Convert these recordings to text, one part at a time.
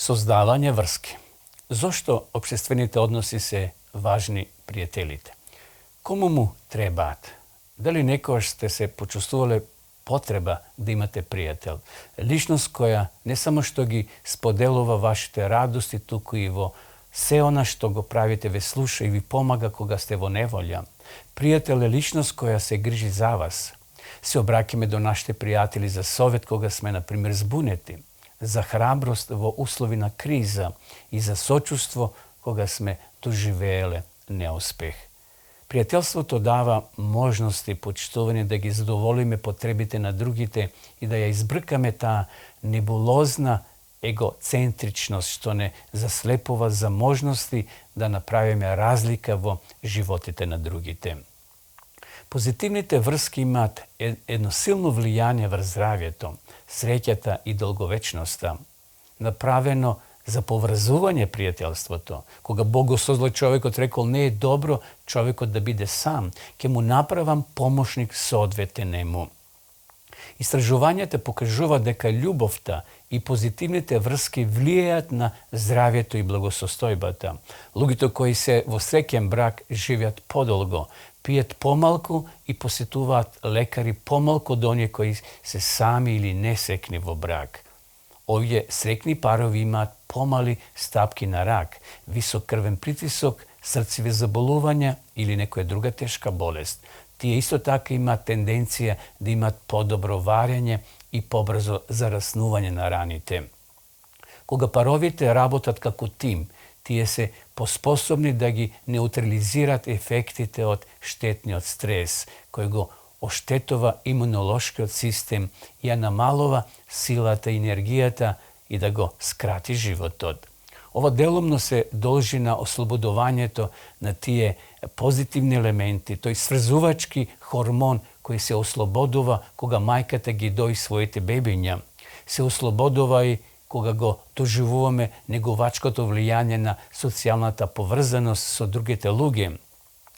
Создавање врски. Зошто општествените односи се важни, пријателите? Кому му требаат? Дали некојаш сте се почувствувале потреба да имате пријател? Личност која не само што ги споделува вашите радости, туку и во се она што го правите ве слуша и ви помага кога сте во неволја. Пријател е личност која се грижи за вас. Се обраќаме до нашите пријатели за совет кога сме, например, збунети, за храброст во услови на криза и за сочувство кога сме доживееле неуспех. Пријателството дава можности, почитување да ги задоволиме потребите на другите и да ја избркаме таа небулозна егоцентричност што не заслепува за можности да направиме разлика во животите на другите. Позитивните врски имаат едно силно влијание врз здравјето, среќата и долговечноста. Направено за поврзување пријателството. Кога Бог го создал човекот, рекол не е добро човекот да биде сам, ќе му направам помошник соодветен нему. Истражувањата покажуваат дека љубовта и позитивните врски влијаат на здравјето и благосостојбата. Луѓето кои се во среќен брак живеат подолго, пијат помалку и посетуваат лекари помалку од оние кои се сами или несекни во брак. Овие срекни парови имаат помали стапки на рак, висок крвен притисок, срцеви заболувања или некоја друга тешка болест. Тие исто така имаат тенденција да имаат подобро варење и побрзо зараснување на раните. Кога паровите работат како тим, тие се поспособни да ги неутрализираат ефектите од штетниот стрес, кој го оштетува имунолошкиот систем и ја намалува силата и енергијата и да го скрати животот. Ова делумно се должи на ослободувањето на тие позитивни елементи, тој сврзувачки хормон кој се ослободува кога мајката ги дои своите бебиња. Се ослободува и кога го доживуваме неговачкото влијање на социјалната поврзаност со другите луѓе.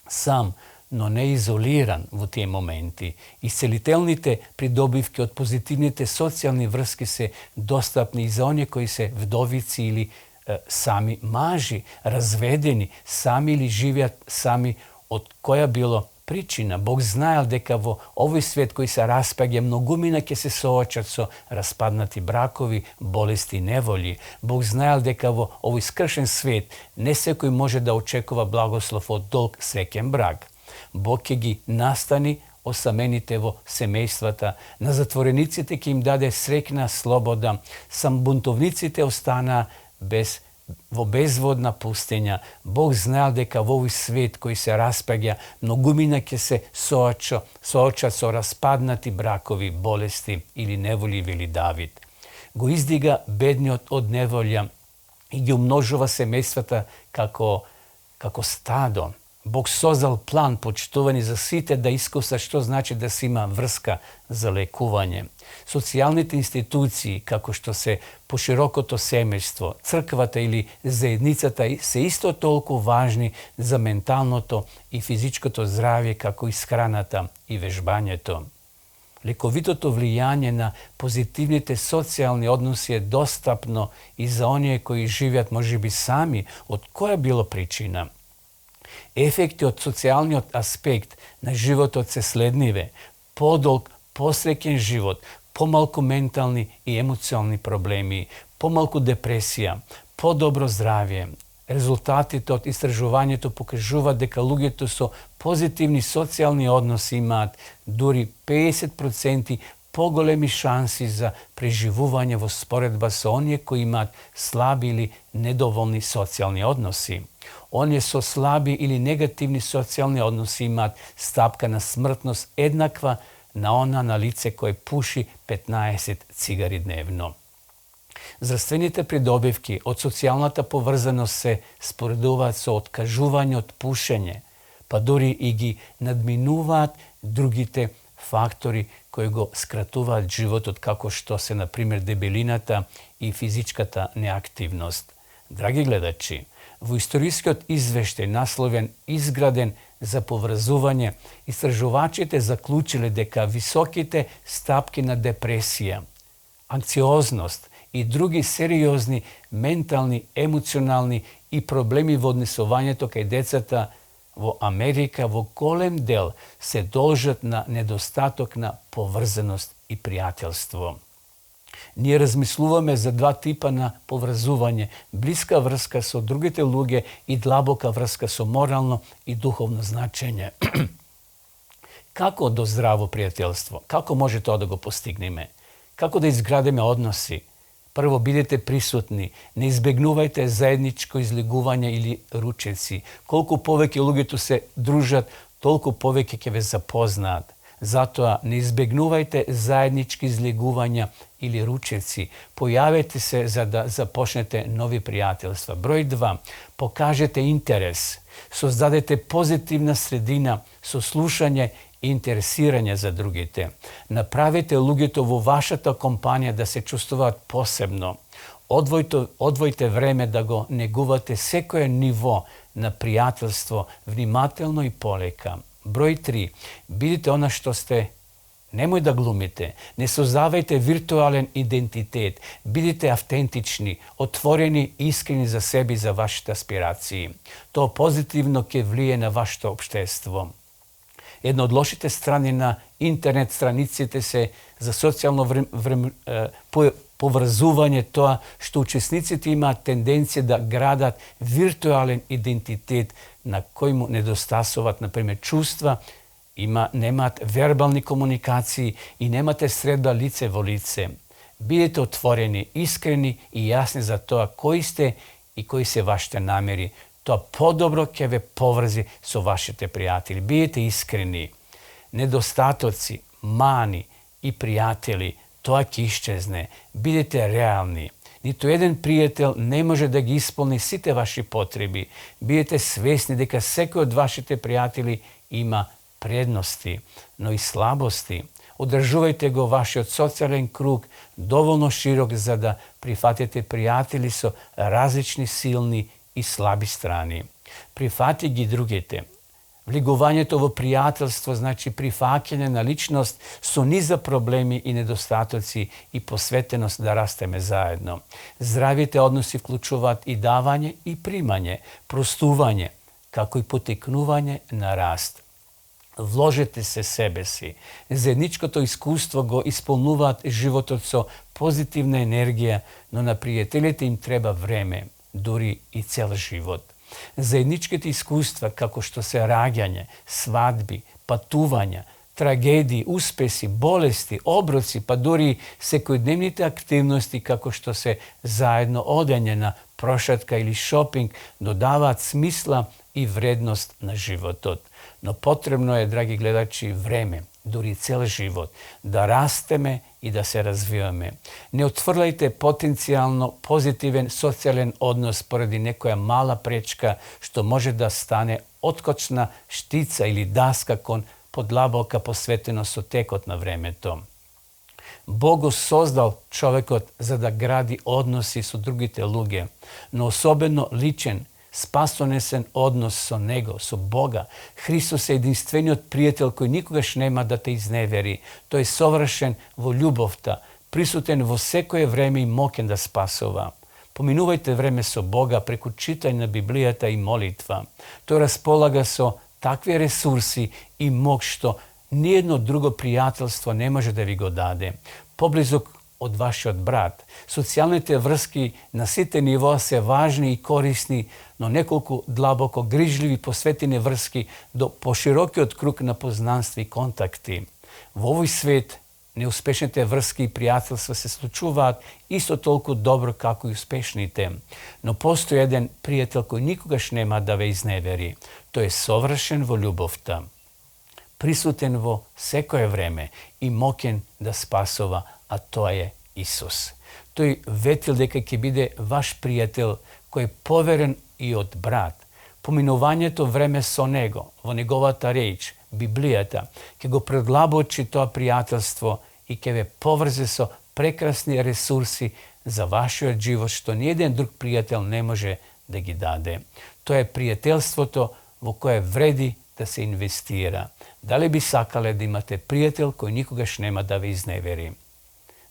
Сам, но не изолиран во тие моменти. Исцелителните придобивки од позитивните социјални врски се достапни и за оние кои се вдовици или сами мажи, разведени, сами или живеат сами, од која било причина. Бог знаел дека во овој свет кој се распаѓа, многумина ќе се соочат со распаднати бракови, болести и неволји. Бог знаел дека во овој скршен свет не секој може да очекува благослов од долг среќен брак. Бог ќе ги настани осамените во семејствата, на затворениците ќе им даде среќна слобода, самбунтовниците останаа во безводна пустиња. Бог знаел дека во овој свет кој се распаѓа, многумина ќе се соочат со распаднати бракови, болести или неволи, вели Давид. Го издига бедниот од неволја и ги умножува семејствата како стадо. Бог создал план, почитувани за сите да искусат што значи да се има врска за лекување. Социјалните институции, како што се поширокото семејство, црквата или заедницата се исто толку важни за менталното и физичкото здравје како исхраната и вежбањето. Лековитото влијање на позитивните социјални односи е достапно и за оние кои живеат можеби сами, од која било причина. Ефекти од социјалниот аспект на животот се следниве: подолг, посреќен живот, помалку ментални и емоционални проблеми, помалку депресија, подобро здравје. Резултатите од истражувањето покажуваат дека луѓето со позитивни социјални односи имаат дури 50% поголеми шанси за преживување во споредба со оние кои имаат слаби или недоволни социјални односи. Оние со слаби или негативни социјални односи имаат стапка на смртност еднаква на она на лице кое пуши 15 цигари дневно. Здравствените придобивки од социјалната поврзаност се споредуваат со откажување од пушење, па дури и ги надминуваат другите фактори кои го скратуваат животот, како што се, например, дебелината и физичката неактивност. Драги гледачи, во историскиот извештај насловен "Изграден за поврзување", истражувачите заклучиле дека високите стапки на депресија, анксиозност i drugi сериозни ментални, емоционални и проблеми во однесувањето кај децата во Америка во голем дел се должат на недостаток на поврзаност и пријателство. Ние размислуваме за два типа на поврзување, блиска врска со другите луѓе и длабока врска со морално и духовно значење. Како до здраво пријателство? Како може тоа да го постигнеме? Како да изградиме односи? Прво, бидете присутни, не избегнувајте заедничко излегување или ручеци. Колку повеќе луѓето се дружат, толку повеќе ќе ве запознаат. Затоа не избегнувајте заеднички излегувања или ручеци. Појавете се за да започнете нови пријателства. Број 2. Покажете интерес. Создадете позитивна средина со слушање и интересирање за другите. Направете луѓето во вашата компанија да се чувствуваат посебно. Одвојте време да го негувате секое ниво на пријателство, внимателно и полека. Број 3. Бидите она што сте. Немој да глумите. Не создавајте виртуален идентитет. Бидите автентични, отворени и искрени за себе и за вашите аспирации. Тоа позитивно ќе влие на вашето општество. Една од лошите страни на интернет страниците се за социјално поврзување тоа што учесниците имаат тенденција да градат виртуален идентитет на кој му недостасуваат, например, чувства, немаат вербални комуникации и немате средба лице во лице. Бидете отворени, искрени и јасни за тоа кои сте и кои се вашите намери. Тоа подобро ќе ве поврзи со вашите пријатели. Бидете искрени. Недостатоци, мани и пријатели, тоа ќе исчезне. Бидете реални. Ниту еден пријател не може да ги исполни сите ваши потреби. Бидете свесни дека секој од вашите пријатели има предности, но и слабости. Одржувајте го вашиот социјален круг доволно широк за да прифатите пријатели со различни силни и слаби страни. Прифати ги другите. Влегувањето во пријателство значи прифаќање на личност со низа проблеми и недостатоци и посветеност да растеме заедно. Здравите односи вклучуваат и давање и примање, простување, како и потекнување на раст. Вложете се себе си. Заедничкото искуство го исполнуваат животот со позитивна енергија, но на пријателите им треба време, дури и цел живот. Заедничките искуства, како што се раѓање, свадби, патувања, трагедии, успеси, болести, оброци, па дури секојдневните активности, како што се заедно одење на прошатка или шопинг, додаваат смисла и вредност на животот. Но потребно е, драги гледачи, време, дури цел живот, да растеме и да се развиваме. Не отфрлајте потенцијално позитивен социјален однос поради некоја мала пречка што може да стане откочна штица или даска кон подлабока посветено со текот на времето. Бог го создал човекот за да гради односи со другите луѓе, но особено личен, спасонесен однос со Него, со Бога. Христос е единствениот пријател кој никогаш нема да те изневери. Тој е совршен во љубовта, присутен во секое време и мокен да спасува. Поминувајте време со Бога преку читање на Библијата и молитва. Тој располага со такви ресурси и мог што ниедно друго пријателство не може да ви го даде. Поблизок од вашиот брат. Социјалните врски на сите нивоа се важни и корисни, но неколку длабоко грижливи посветени врски до поширокиот круг на познанства и контакти. Во овој свет неуспешните врски и пријателства се случуваат исто толку добро како и успешните, но постои еден пријател кој никогаш нема да ве изневери. Тој е совршен во љубовта, присутен во секое време и мокен да спасува, а тоа е Исус. Тој ветил дека ќе биде ваш пријател кој е поверен и од брат. Поминувањето време со Него, во Неговата реч, Библијата, ќе го предлабочи тоа пријателство и ќе ве поврзе со прекрасни ресурси за вашиот живот, што ниеден друг пријател не може да ги даде. Тоа е пријателството во кое вреди да се инвестира. Дали би сакале да имате пријател кој никогаш нема да ве изневери?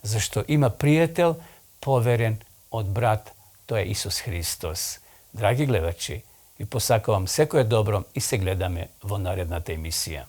Зашто има пријател поверен от брат, to je Isus Hristos. Dragi gledači, vi posakam vam sve koje je dobro i se gledame vo naredna te emisija.